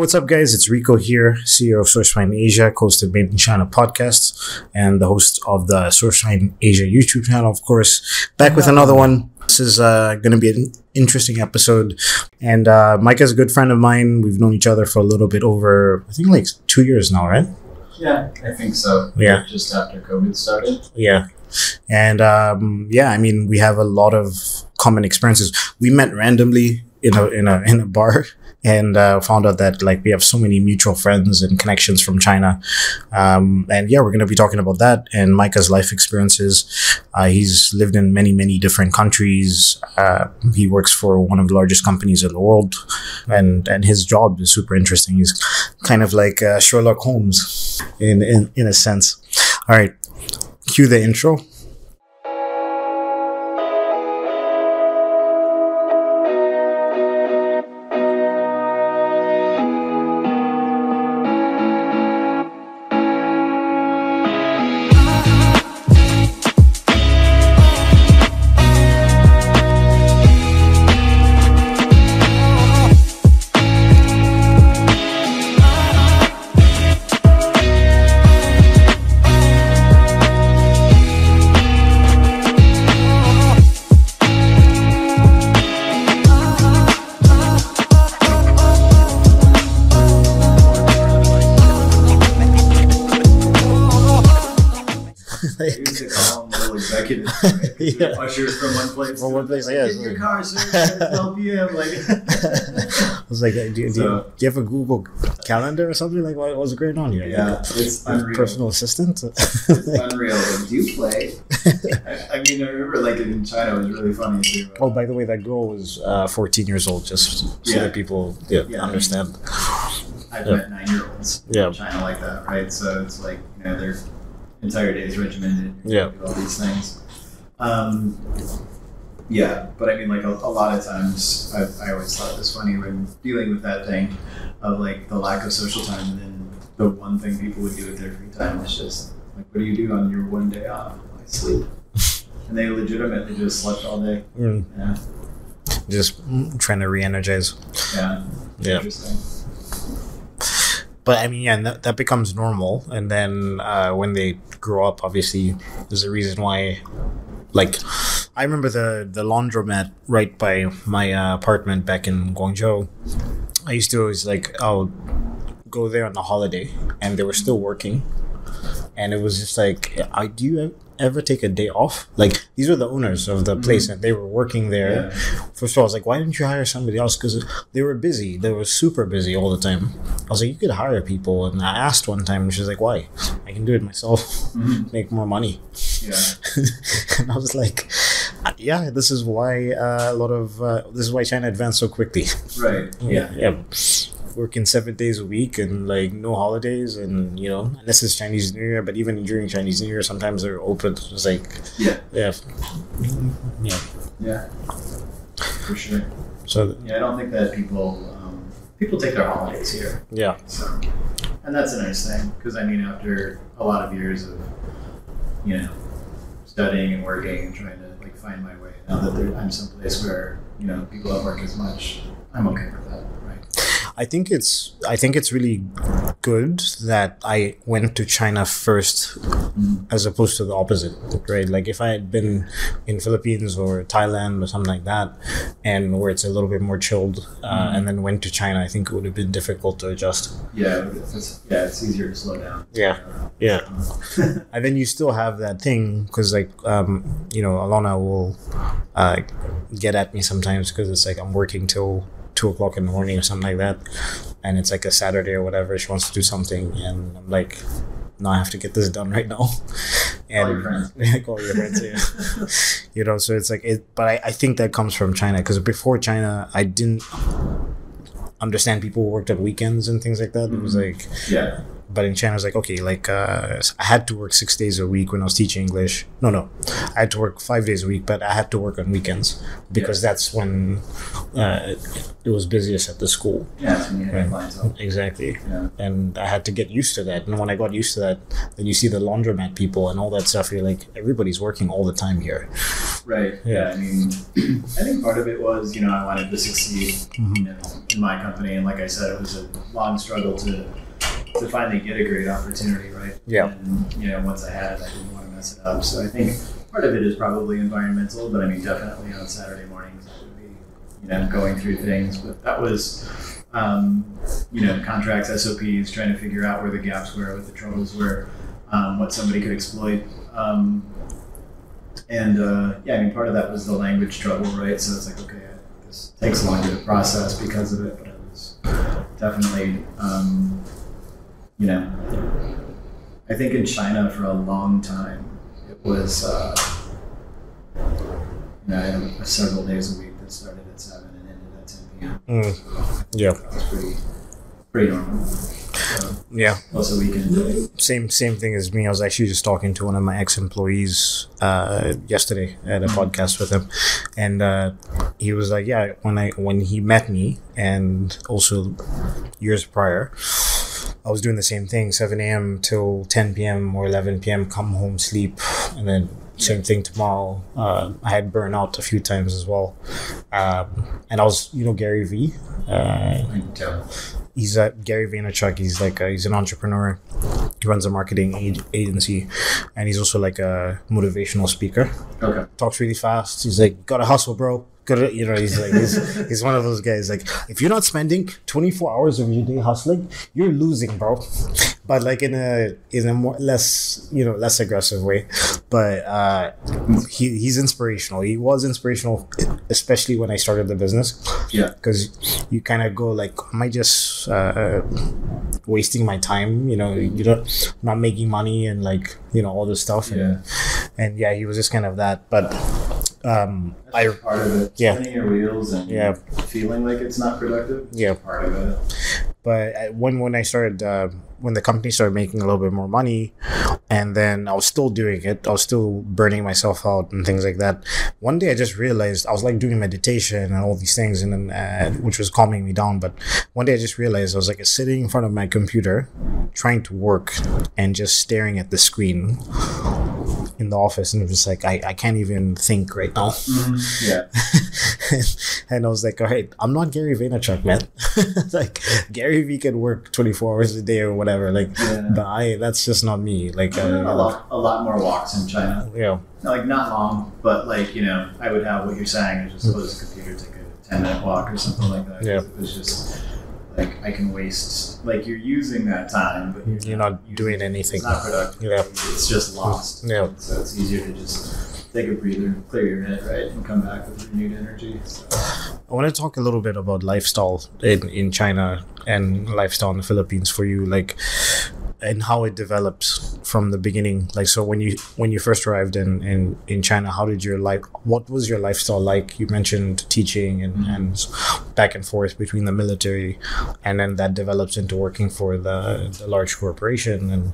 what's up, guys? It's Rico here, CEO of SourceFind Asia, host of Made in China podcasts, and the host of the SourceFind Asia YouTube channel, of course. Back with another one. This is going to be an interesting episode. And Mike is a good friend of mine. We've known each other for a little bit over, I think, like 2 years now, right? Yeah, I think so. Yeah. Just after COVID started. Yeah. And I mean, we have a lot of common experiences. We met randomly in a bar. And found out that like we have so many mutual friends and connections from China, and we're going to be talking about that and Micah's life experiences. He's lived in many different countries. He works for one of the largest companies in the world, and his job is super interesting. He's kind of like Sherlock Holmes in a sense. All right, cue the intro. Yeah. Ushers from one place. From one place, Get in your car, sir. It's 12 p.m. Like, I was like, do you have a Google Calendar or something? Like, what was going on here? Yeah, like, it's unreal. Personal assistant? It's unreal. Like, do you play? I mean, I remember like in China, it was really funny too. Oh, by the way, that girl was 14 years old, just so that people understand. I've met 9-year-olds in China like that, right? So it's like, their entire day is regimented. Do all these things. But I mean, like a lot of times, I always thought it was funny when dealing with that thing of like the lack of social time, and then the one thing people would do with their free time is just like, what do you do on your one day off? I sleep, and they legitimately just slept all day. Yeah, just trying to re-energize. Yeah. Interesting. But I mean, that becomes normal, and then when they grow up, obviously, there's a reason why. Like, I remember the laundromat right by my apartment back in Guangzhou. I used to always I'll go there on a holiday, and they were still working, and it was just like, do you ever take a day off? Like, these were the owners of the place, and they were working there. First of all, I was like, why didn't you hire somebody else? Because they were busy. They were super busy all the time. I was like, you could hire people. And I asked one time, and she was like, why? I can do it myself. Make more money. Yeah. And I was like, this is why this is why China advanced so quickly. Right. Yeah. Working 7 days a week and like no holidays, and unless it's Chinese New Year, but even during Chinese New Year sometimes they're open. It's like yeah, for sure. So I don't think that people take their holidays here. Yeah. So, and that's a nice thing, because I mean, after a lot of years of studying and working and trying to like find my way, now that I'm someplace where people don't work as much, I'm okay with that. I think it's really good that I went to China first, as opposed to the opposite, right? Like, if I had been in Philippines or Thailand or something like that, and where it's a little bit more chilled, and then went to China, I think it would have been difficult to adjust. Yeah, it's easier to slow down. Yeah. And then you still have that thing, because like Alana will get at me sometimes, because it's like I'm working till 2:00 in the morning or something like that, and it's like a Saturday or whatever. She wants to do something, and I'm like, no, I have to get this done right now. And call your friends, yeah. So it's like it. But I think that comes from China, because before China, I didn't understand people who worked at weekends and things like that. It was like, But in China, it's like, okay, like I had to work 6 days a week when I was teaching English. No, I had to work 5 days a week, but I had to work on weekends because that's when it was busiest at the school. Yeah, that's when you had clientele. Exactly. Yeah. And I had to get used to that. And when I got used to that, then you see the laundromat people and all that stuff. You're like, everybody's working all the time here. Right. Yeah. I mean, I think part of it was, I wanted to succeed, in my company, and like I said, it was a long struggle to finally get a great opportunity, right? Yeah. And once I had it, I didn't want to mess it up. So I think part of it is probably environmental, but I mean, definitely on Saturday mornings I would be, going through things. But that was, contracts, SOPs, trying to figure out where the gaps were, what the troubles were, what somebody could exploit. Part of that was the language trouble, right? So it's like, okay, this takes longer to process because of it, but it was definitely, I think in China for a long time, it was, I had several days a week that started at 7 and ended at 10 p.m. Yeah. That was pretty normal. So, yeah. Also weekend. Same thing as me. I was actually just talking to one of my ex-employees yesterday at a podcast with him, and he was like, yeah, when he met me, and also years prior, I was doing the same thing, 7 a.m. till 10 p.m. or 11 p.m. Come home, sleep, and then same thing tomorrow. I had burnout a few times as well, and I was, Gary V. He's Gary Vaynerchuk. He's an entrepreneur. He runs a marketing agency, and he's also like a motivational speaker. Okay. Talks really fast. He's like, gotta hustle, bro. He's one of those guys. Like, if you're not spending 24 hours of your day hustling, you're losing, bro. But like in a more less aggressive way. But he's inspirational. He was inspirational, especially when I started the business. Yeah. Because you kind of go like, am I just wasting my time? Not making money and like all this stuff. And he was just kind of that. But that's part of it. Spinning your wheels and feeling like it's not productive. Yeah, part of it. But when I started, when the company started making a little bit more money, and then I was still doing it, I was still burning myself out and things like that. One day I just realized I was like doing meditation and all these things, and then which was calming me down. But one day I just realized I was like sitting in front of my computer, trying to work, and just staring at the screen in the office, and it was like I can't even think right now. Mm-hmm. Yeah. And I was like, all right, I'm not Gary Vaynerchuk, man. Like Gary V can work 24 hours a day or whatever. Like, but that's just not me. Like a lot more walks in China. Yeah. Like not long, but like I would have what you're saying. I just close the computer, take a 10-minute walk or something like that. Yeah. It was just like I can waste. Like you're using that time, but you're not doing anything. It's not productive. Yeah. It's just lost. Yeah. So it's easier to just take a breather, clear your head, right, and come back with renewed energy. So. I want to talk a little bit about lifestyle in China and lifestyle in the Philippines for you, like, and how it develops from the beginning. Like, so when you first arrived in China, how did what was your lifestyle like? You mentioned teaching and back and forth between the military, and then that develops into working for the large corporation. And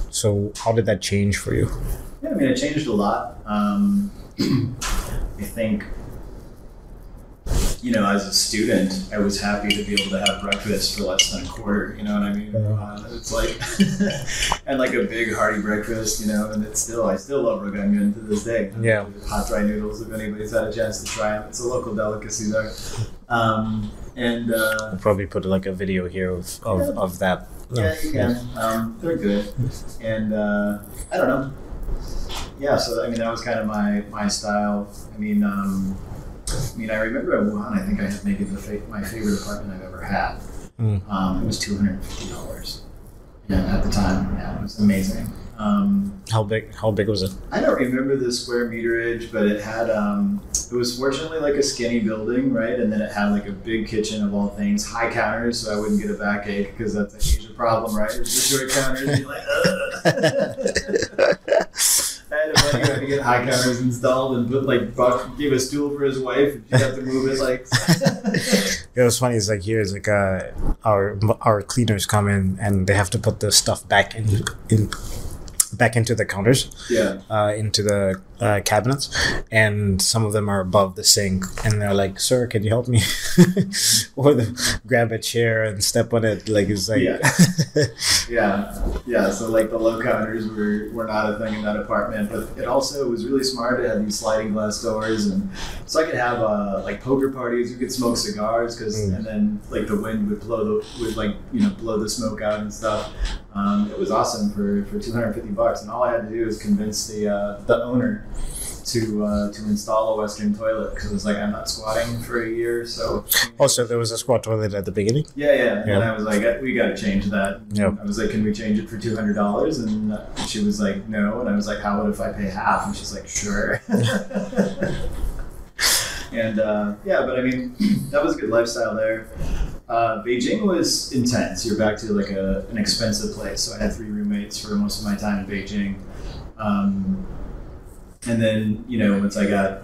so how did that change for you? Yeah, I mean, it changed a lot. I think, as a student, I was happy to be able to have breakfast for less than a quarter, you know what I mean? It's like, and like a big hearty breakfast, and I still love ragungan to this day. Yeah. Hot dry noodles, if anybody's had a chance to try them. It's a local delicacy there. We'll probably put like a video here of that. Yeah, you can. They're good. And I don't know. Yeah, so I mean, that was kind of my style. I mean, I remember at Wuhan, I think I had maybe my favorite apartment I've ever had. It was $250. At the time, it was amazing. How big was it? I don't remember the square meterage, but it had it was fortunately like a skinny building, right? And then it had like a big kitchen of all things, high counters, so I wouldn't get a backache because that's a huge problem, right? It's just short counters, and you're like, I had Like, he had to get high counters installed and gave a stool for his wife, and she had to move his legs. It was funny. It's like here, it's like our cleaners come in and they have to put the stuff back back into the counters, into the cabinets, and some of them are above the sink, and they're like, "Sir, can you help me?" Or grab a chair and step on it. Like it's like yeah. So like the low counters were not a thing in that apartment, but it also was really smart. It had these sliding glass doors, and so I could have like poker parties. You could smoke cigars and then like the wind would blow the smoke out and stuff. It was awesome for $250, and all I had to do was convince the owner to install a Western toilet, because it was like, I'm not squatting for a year, so. Also, there was a squat toilet at the beginning. Yeah. And I was like, we got to change that. Yeah. I was like, can we change it for $200? And she was like, no. And I was like, how about if I pay half? And she's like, sure. And but I mean, that was a good lifestyle there. Beijing was intense. You're back to like an expensive place. So I had 3 roommates for most of my time in Beijing. And then, once I got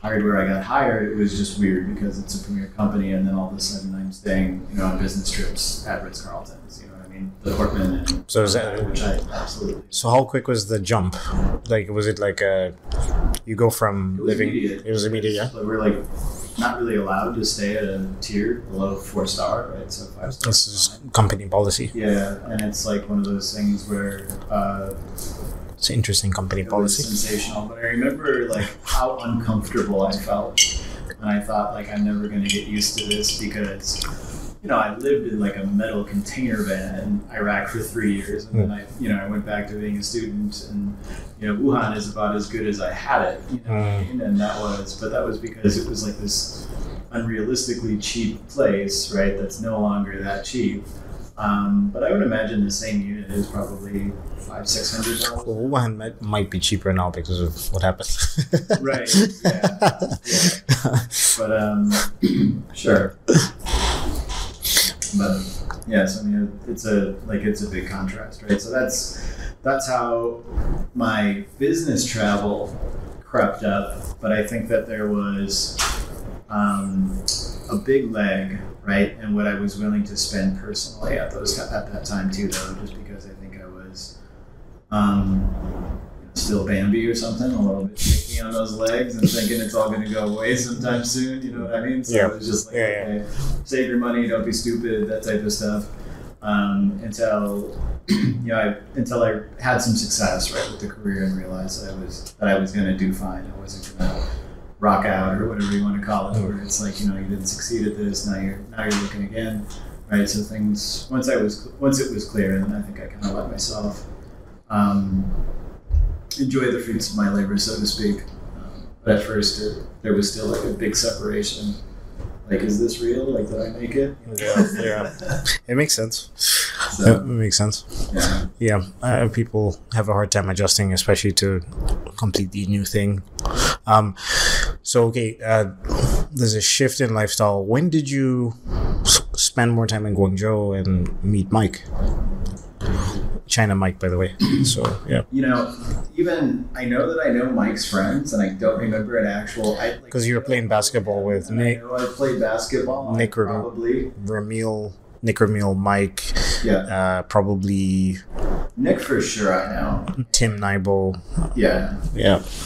hired where I got hired, it was just weird because it's a premier company, and then all of a sudden I'm staying, on business trips at Ritz-Carlton's, you know what I mean? The Portman and So is that, which I absolutely. So how quick was the jump? Like, was it like you go from living? Immediate. It was immediate, yeah. So we're like not really allowed to stay at a tier below 4-star, right? So 5-star. This is company policy. Yeah, and it's like one of those things where It's an interesting company it policy. was sensational. But I remember like how uncomfortable I felt, and I thought like I'm never going to get used to this because I lived in like a metal container van in Iraq for 3 years, and then I went back to being a student, and Wuhan is about as good as I had it, and that was because it was like this unrealistically cheap place, right? That's no longer that cheap. But I would imagine the same unit is probably $500-600. Well, Wuhan might be cheaper now because of what happened. Right. Yeah. But sure. But so I mean, it's a big contrast, right? So that's how my business travel crept up. But I think that there was a big leg, right, and what I was willing to spend personally at that time too, though, just because I think I was still Bambi or something, a little bit shaky on those legs and thinking it's all going to go away sometime soon. You know what I mean? So it was just like, okay, save your money, don't be stupid, that type of stuff. Until I had some success, right, with the career and realized that I was going to do fine. I wasn't going to rock out or whatever you want to call it, where it's like, you didn't succeed at this, now you're looking again, right? So things, once it was clear, then I think I kind of let myself enjoy the fruits of my labor, so to speak. But at first, there was still like a big separation. Like, is this real? Like, did I make it? Yeah. It makes sense. It makes sense. Yeah. People have a hard time adjusting, especially to a completely new thing. So, okay, there's a shift in lifestyle. When did you spend more time in Guangzhou and meet Mike? China Mike, by the way. So, yeah. Even I know that I know Mike's friends, and I don't remember an actual. Because you were playing basketball with Nick. I played basketball. Nick Ramil, Mike. Yeah. Probably. Nick for sure, I know. Tim Nybo. Yeah.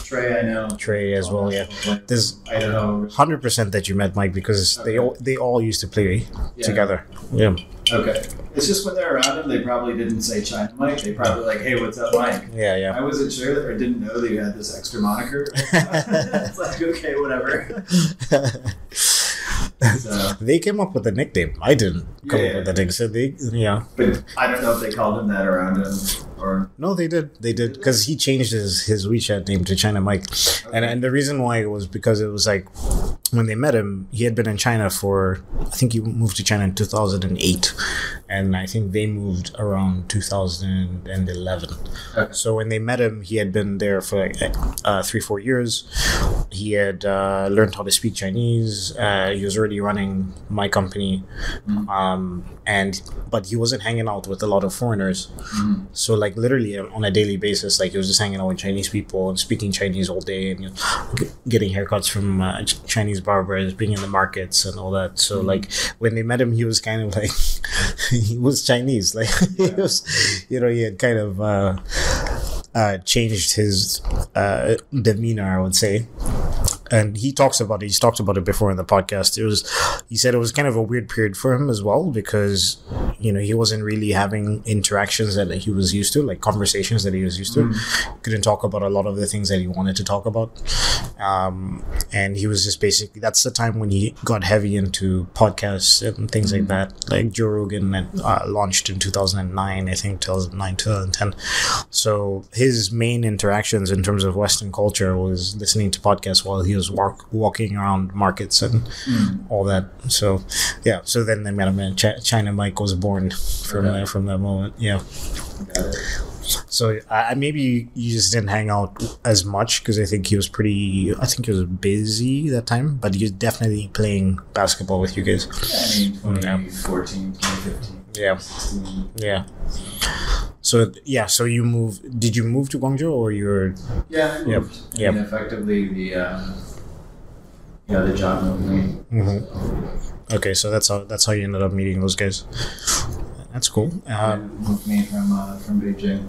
Trey, I know. Trey as well. Yeah. There's I don't know. 100% that you met Mike because they all used to play together. Yeah. Okay. It's just when they're around him, they probably didn't say China Mike. They probably like, hey, what's up, Mike? Yeah. I wasn't sure or didn't know that you had this extra moniker. It's like, okay, whatever. So, they came up with the nickname. I didn't come up with the nickname. So But I don't know if they called him that around him or. No, they did because he changed his WeChat name to China Mike, and the reason why was because it was like when they met him, he had been in China I think he moved to China in 2008, and I think they moved around 2011. Okay. So when they met him, he had been there for like 3-4 years. he had learned how to speak Chinese. He was already running my company, but he wasn't hanging out with a lot of foreigners. So like literally on a daily basis, like he was just hanging out with Chinese people and speaking Chinese all day, and getting haircuts from Chinese barbers, being in the markets and all that. So like when they met him, he was kind of like he was Chinese, like he was, he had kind of changed his demeanor, I would say. And he talks about it. He's talked about it before in the podcast. He said it was kind of a weird period for him as well, because, he wasn't really having interactions that he was used to, like conversations that he was used to. Couldn't talk about a lot of the things that he wanted to talk about. And he was just basically, that's the time when he got heavy into podcasts and things like that. Like Joe Rogan launched in 2009, I think 2009, 2010. So his main interactions in terms of Western culture was listening to podcasts while he was walking around markets and all that. So yeah, so then they met him, and China Mike was born from that moment. Yeah. Got it. So maybe you just didn't hang out as much, because I think he was busy that time, but he was definitely playing basketball with you guys. Yeah, 2014, 2015. Yeah. 2016. Yeah. So you moved. Did you move to Guangzhou, or you were? Yeah, I moved. Yep. And effectively the job moved me. Okay, so that's how you ended up meeting those guys. That's cool. Moved me from Beijing.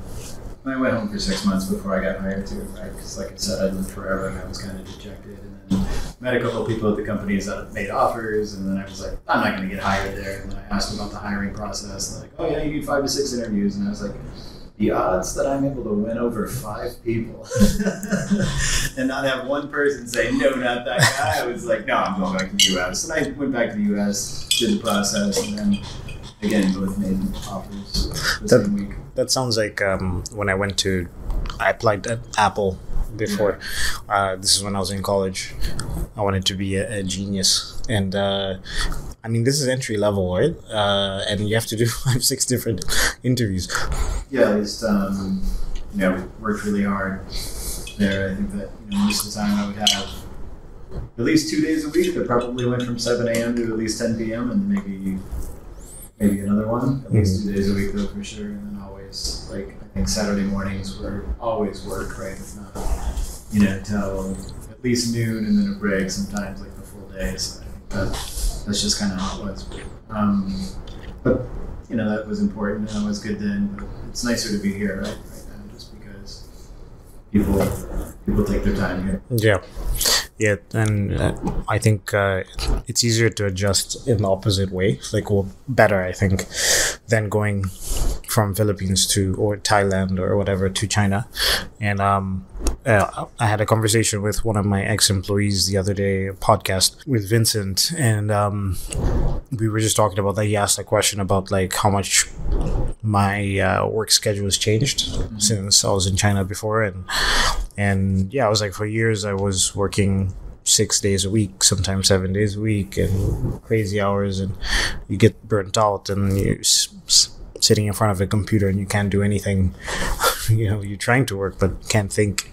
I went home for 6 months before I got hired too, right? Because like I said, I'd lived forever and I was kind of dejected. And then met a couple of people at the companies that made offers, and then I was like, I'm not going to get hired there. And then I asked about the hiring process, and they're like, oh yeah, you need 5 to 6 interviews. And I was like, the odds that I'm able to win over 5 people and not have one person say, no, not that guy, I was like, no, I'm going back to the U.S. And I went back to the U.S., did the process, and then again, both made offers the same week. That sounds like when I applied at Apple before. This is when I was in college. I wanted to be a genius. And this is entry level, right? And you have to do 5-6 different interviews. Yeah, at least, worked really hard there. I think that most of the time I would have at least 2 days a week that probably went from 7 a.m. to at least 10 p.m. and maybe another one, at least 2 days a week though for sure. And then always, I think Saturday mornings were always work, right? It's not, till at least noon and then a break, sometimes like the full day. So I think that's just kind of how it was. But that was important and it was good then. But it's nicer to be here right now, just because people take their time here. Yeah, and I think it's easier to adjust in the opposite way, better, I think, than going from Philippines or Thailand or whatever to China. And I had a conversation with one of my ex-employees the other day, a podcast with Vincent, and we were just talking about that. He asked a question about how much my work schedule has changed since I was in China before, and yeah, I was like, for years I was working 6 days a week, sometimes 7 days a week, and crazy hours, and you get burnt out, and you're sitting in front of a computer and you can't do anything. You're trying to work but can't think.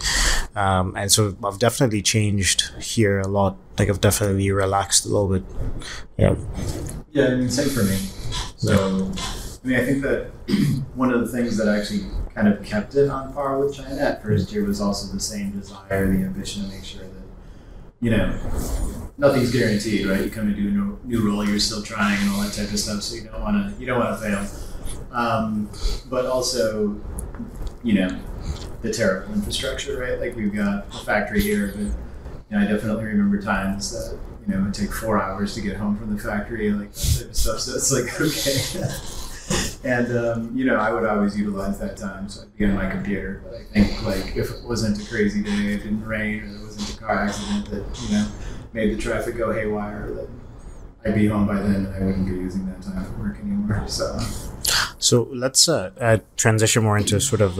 And so I've definitely changed here a lot. I've definitely relaxed a little bit. Yeah. Yeah, same for me. So, I think that one of the things that actually kind of kept it on par with China at first year was also the same desire, the ambition to make sure that, nothing's guaranteed, right? You come into a new role, you're still trying and all that type of stuff, so you don't want to fail. But also, the terrible infrastructure, right? We've got a factory here, but I definitely remember times that it would take 4 hours to get home from the factory, that type of stuff. So it's okay. And I would always utilize that time, so I'd be on my computer. But I think if it wasn't a crazy day, it didn't rain, or there wasn't a car accident that made the traffic go haywire, then I'd be home by then, and I wouldn't be using that time at work anymore. So let's transition more into sort of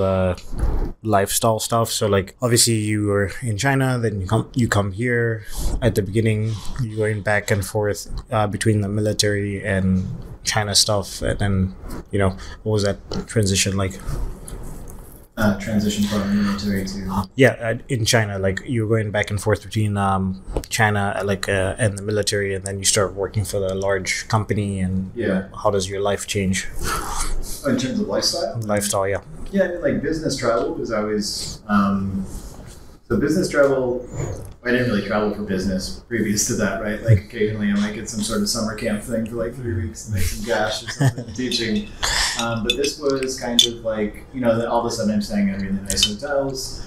lifestyle stuff. So obviously you were in China, then you come here. At the beginning, you were going back and forth between the military and China stuff, and then what was that transition like? transition from the military to? Yeah, in China, like you're going back and forth between China, and the military, and then you start working for the large company. And Yeah. how does your life change? In terms of lifestyle? Lifestyle, yeah. Yeah, I mean, like business travel was always. So business travel, I didn't really travel for business previous to that, right? Like occasionally I might get some sort of summer camp thing for like 3 weeks and make some cash or something teaching. But this was kind of like, you know, all of a sudden I'm staying at really nice hotels.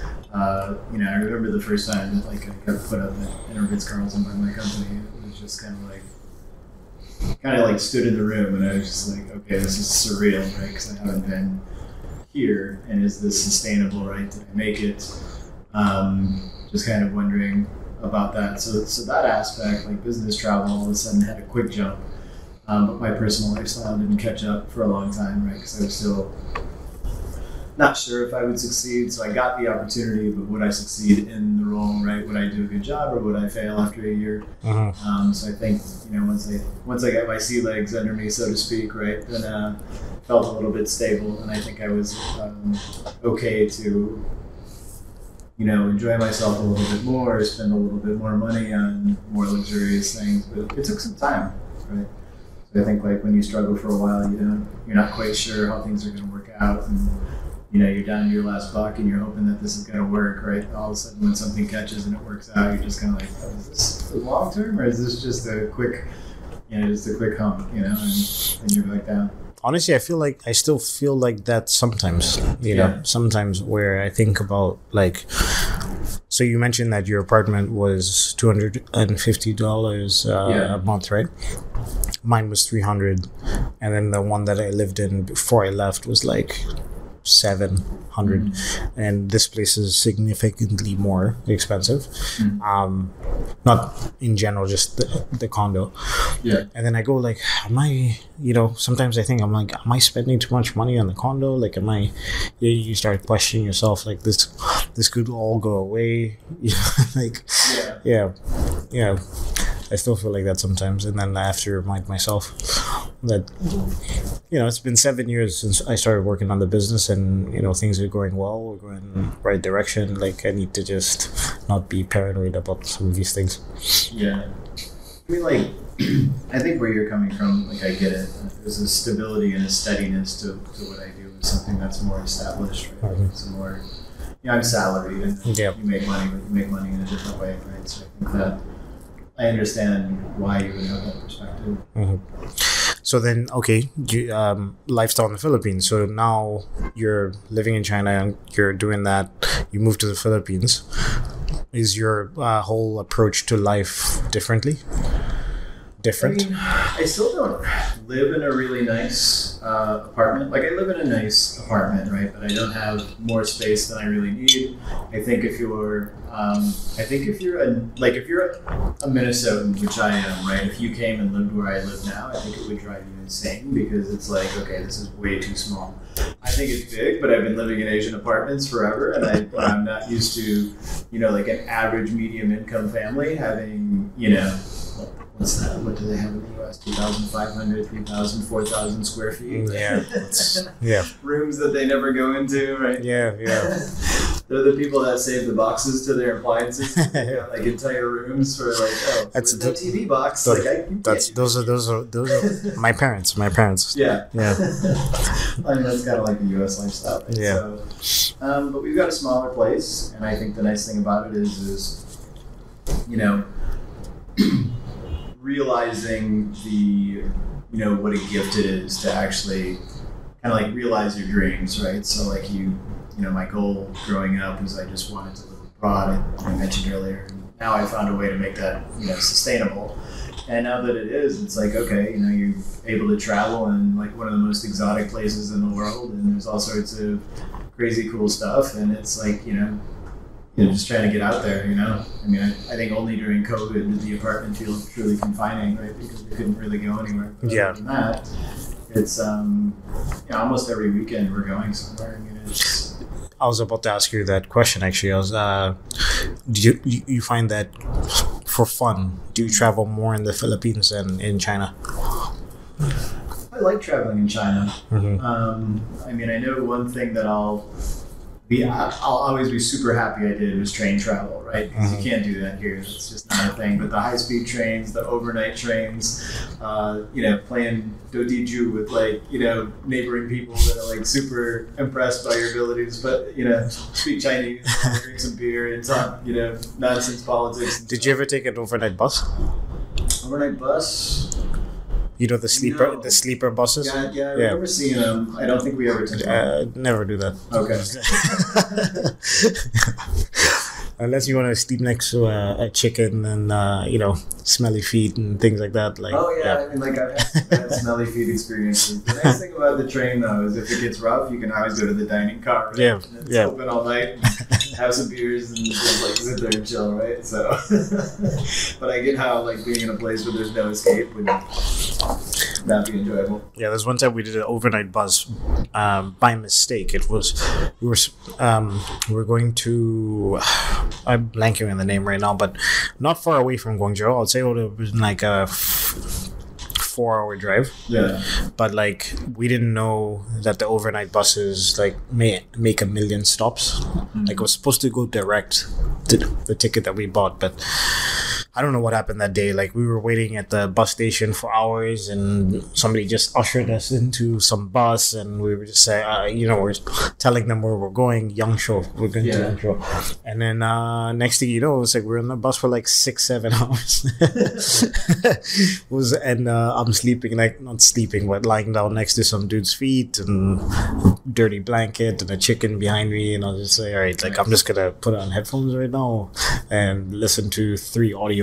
You know, I remember the first time that like I got put up at Ritz-Carlton by my company. It was just kind of like stood in the room and I was just like, okay, this is surreal, right? Because I haven't been here, and is this sustainable, right? Did I make it? Just kind of wondering about that. So that aspect, like business travel, all of a sudden had a quick jump. But my personal lifestyle didn't catch up for a long time, right? Because I was still not sure if I would succeed. So I got the opportunity, but would I succeed in the role, right? Would I do a good job or would I fail after a year? So I think, you know, once I got my sea legs under me, so to speak, right, then felt a little bit stable. And I think I was okay to, you know, enjoy myself a little bit more, spend a little bit more money on more luxurious things. But it took some time, right? So I think like when you struggle for a while, you're not quite sure how things are going to work out, and you know, you're down to your last buck and you're hoping that this is going to work, right? All of a sudden when something catches and it works out, you're just kind of like, oh, is this long term or is this just a quick, hump, you know, and you're back down. Honestly, I still feel like that sometimes, you know, sometimes where I think about like, so you mentioned that your apartment was $250 a month, right? Mine was $300, and then the one that I lived in before I left was like $700, and this place is significantly more expensive. Not in general, just the condo. Yeah. And then I go like, am I, you know, sometimes I think I'm like, am I spending too much money on the condo? Like, am I? You start questioning yourself. Like this could all go away. Like, yeah. I still feel like that sometimes, and then I have to remind myself that, you know, it's been 7 years since I started working on the business, and you know, things are going well, we're going in the right direction. Like, I need to just not be paranoid about some of these things. Yeah, I mean, like, I think where you're coming from, like, I get it. There's a stability and a steadiness to what I do. It's something that's more established, right? It's more, you know, I'm salaried, and you make money, but you make money in a different way, right? So I think that I understand why you would have that perspective. So then, okay, lifestyle in the Philippines. So now you're living in China and you're doing that. You moved to the Philippines. Is your whole approach to life different? I mean, I still don't live in a really nice apartment. Like, I live in a nice apartment, right? But I don't have more space than I really need. I think if you're a Minnesotan, which I am, right? If you came and lived where I live now, I think it would drive you insane, because it's like, okay, this is way too small. I think it's big, but I've been living in Asian apartments forever, and I'm not used to, you know, like an average medium income family having, you know, what's that? What do they have in the US? 2,500, 3,000, 4,000 square feet. Yeah. Rooms that they never go into, right? Yeah. They're the people that save the boxes to their appliances. They got like entire rooms for like, oh, that's the TV box. Those are my parents. Yeah. I mean, that's kind of like the US lifestyle. Right? Yeah. So, but we've got a smaller place, and I think the nice thing about it is you know, realizing what a gift it is to actually kind of like realize your dreams, right? So like you know, my goal growing up was I just wanted to live abroad, I mentioned earlier. Now I found a way to make that, you know, sustainable. And now that it is, it's like, okay, you know, you're able to travel in like one of the most exotic places in the world, and there's all sorts of crazy cool stuff, and it's like, you know, just trying to get out there, you know. I mean, I think only during COVID did the apartment feel truly confining, right? Because we couldn't really go anywhere. But other than that, it's you know, almost every weekend we're going somewhere. I mean, it's. I was about to ask you that question. Actually, do you find that for fun? Do you travel more in the Philippines than in China? I like traveling in China. I mean, I know one thing that I'll I'll always be super happy I did was train travel, right? Because you can't do that here. It's just not a thing. But the high-speed trains, the overnight trains, playing Dotiju with neighboring people that are like super impressed by your abilities, but speak Chinese, drink some beer, and talk nonsense politics. Did you ever take an overnight bus? Overnight bus? The sleeper buses? Yeah, I remember seeing them. I don't think we ever took them. Never do that. Okay. Unless you want to sleep next to a chicken and smelly feet and things like that. I mean, I've had smelly feet experiences. The nice thing about the train though is if it gets rough, you can always go to the dining car. Right? Yeah, and it's open all night. Have some beers and just sit there and chill, right? So, but I get how being in a place where there's no escape would not be enjoyable. Yeah, there's one time we did an overnight bus by mistake. It was we were going to. I'm blanking on the name right now, but not far away from Guangzhou. I'd say it would have been like a 4-hour drive. Yeah. But we didn't know that the overnight buses make 1 million stops. Mm-hmm. It was supposed to go direct to the ticket that we bought, but I don't know what happened that day. We were waiting at the bus station for hours, and somebody just ushered us into some bus, and we were just saying, we're telling them where we're going. Yangshuo, we're going to Yangshuo. And then next thing you know, it's we're in the bus for 6-7 hours. I'm sleeping, not sleeping, but lying down next to some dude's feet and dirty blanket and a chicken behind me, and I'll just say, all right, I'm just gonna put on headphones right now and listen to 3 audiobooks.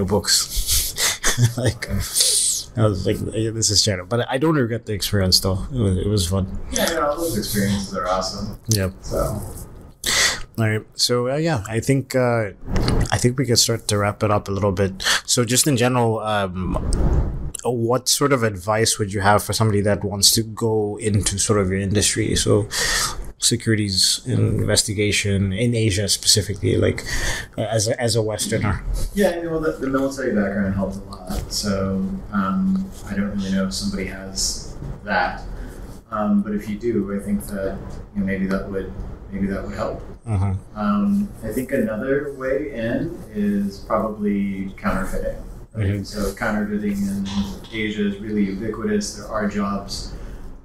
I was this is channel, but I don't regret the experience though. It was fun. Yeah, all those experiences are awesome. Yeah. So. All right. So I think we could start to wrap it up a little bit. So just in general, what sort of advice would you have for somebody that wants to go into sort of your industry? So securities investigation in Asia specifically, as a Westerner. Yeah, the military background helped a lot. So I don't really know if somebody has that, but if you do, I think that maybe that would help. Mm-hmm. I think another way in is probably counterfeiting. Right? Mm-hmm. So counterfeiting in Asia is really ubiquitous. There are jobs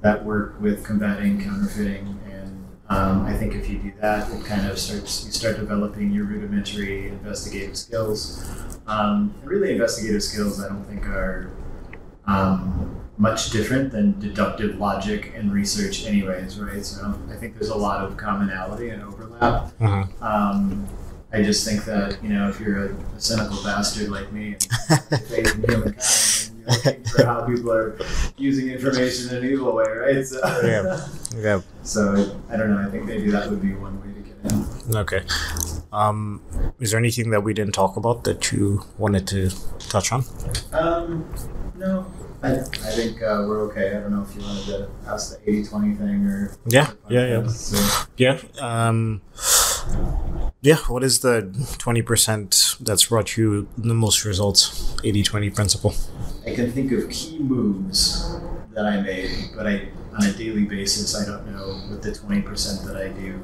that work with combating counterfeiting, and I think if you do that, it kind of you start developing your rudimentary investigative skills. Really, investigative skills I don't think are much different than deductive logic and research anyways, right? So I think there's a lot of commonality and overlap. Mm-hmm. I just think that, if you're a cynical bastard like me and faith in humankind, and you're looking for how people are using information in an evil way, right? So, yeah. So I don't know. I think maybe that would be one way to get in. Okay. Is there anything that we didn't talk about that you wanted to touch on? No. I think we're okay. I don't know if you wanted to ask the 80-20 thing or... Yeah. So. Yeah. What is the 20% that's brought you the most results? 80-20 principle. I can think of key moves that I made, but on a daily basis, I don't know what the 20% that I do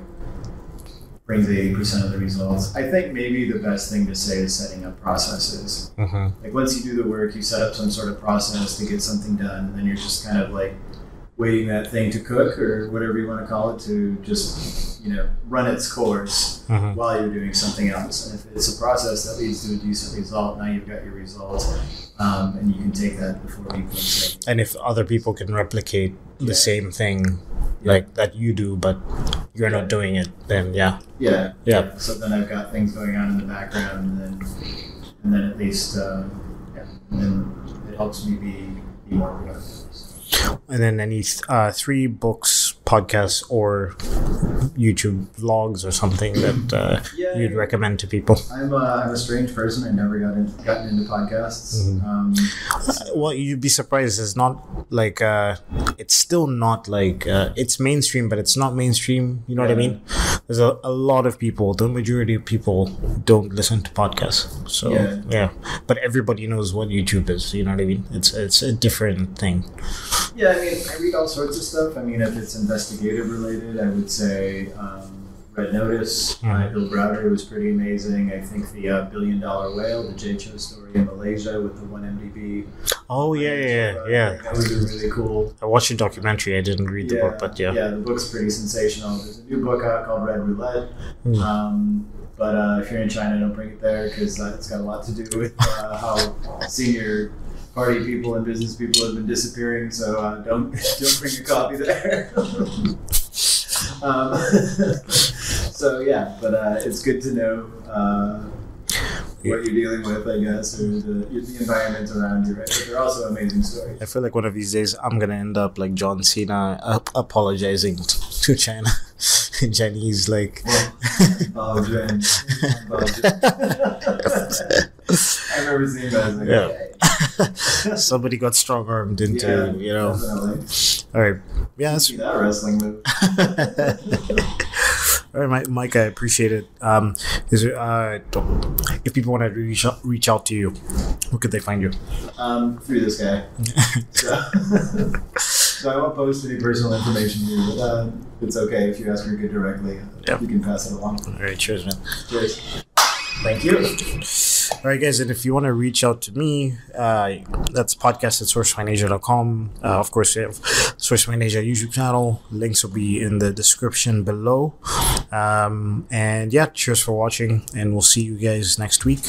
brings 80% of the results. I think maybe the best thing to say is setting up processes. Mm-hmm. Once you do the work, you set up some sort of process to get something done, and then you're just kind of waiting that thing to cook or whatever you want to call it to just run its course while you're doing something else. And if it's a process that leads to a decent result, now you've got your result, and you can take that before people say. And if other people can replicate the same thing that you do, but you're not doing it, then yeah. So then I've got things going on in the background, and then at least and then it helps me be more productive. And then any 3 books, podcasts, or YouTube vlogs or something that you'd recommend to people? I'm a strange person. I never gotten into podcasts. Mm-hmm. Well, you'd be surprised. It's not it's still not it's mainstream, but it's not mainstream. You know what I mean? There's a lot of people, the majority of people don't listen to podcasts. So, yeah. But everybody knows what YouTube is. You know what I mean? It's a different thing. Yeah, I read all sorts of stuff. If it's investigative related, I would say Red Notice by Bill Browder was pretty amazing. I think the $1 Billion Whale, the Jay Cho story in Malaysia with the 1MDB. Oh yeah. That was really cool. I watched the documentary. I didn't read the book, but yeah. Yeah, the book's pretty sensational. There's a new book out called Red Roulette. But if you're in China, don't bring it there because it's got a lot to do with how senior party people and business people have been disappearing. So don't bring a copy there. So yeah, but it's good to know what you're dealing with, I guess, or the environment around you, right? But they're also amazing stories. I feel like one of these days I'm gonna end up like John Cena apologizing to China in Chinese, like. I've never seen that. Like, yeah. okay. Somebody got strong armed into, Definitely. All right. Yeah, that's See that wrestling move. all right, Mike. I appreciate it. Is there, if people want to reach out to you, where could they find you? Through this guy. So I won't post any personal information here, but it's okay if you ask Rico directly. You can pass it along. All right, cheers, man. Cheers. Thank you. All right, guys, and if you want to reach out to me, that's podcast@sourcefineasia.com. Of course, we have Source Fine Asia YouTube channel. Links will be in the description below. And yeah, cheers for watching, and we'll see you guys next week.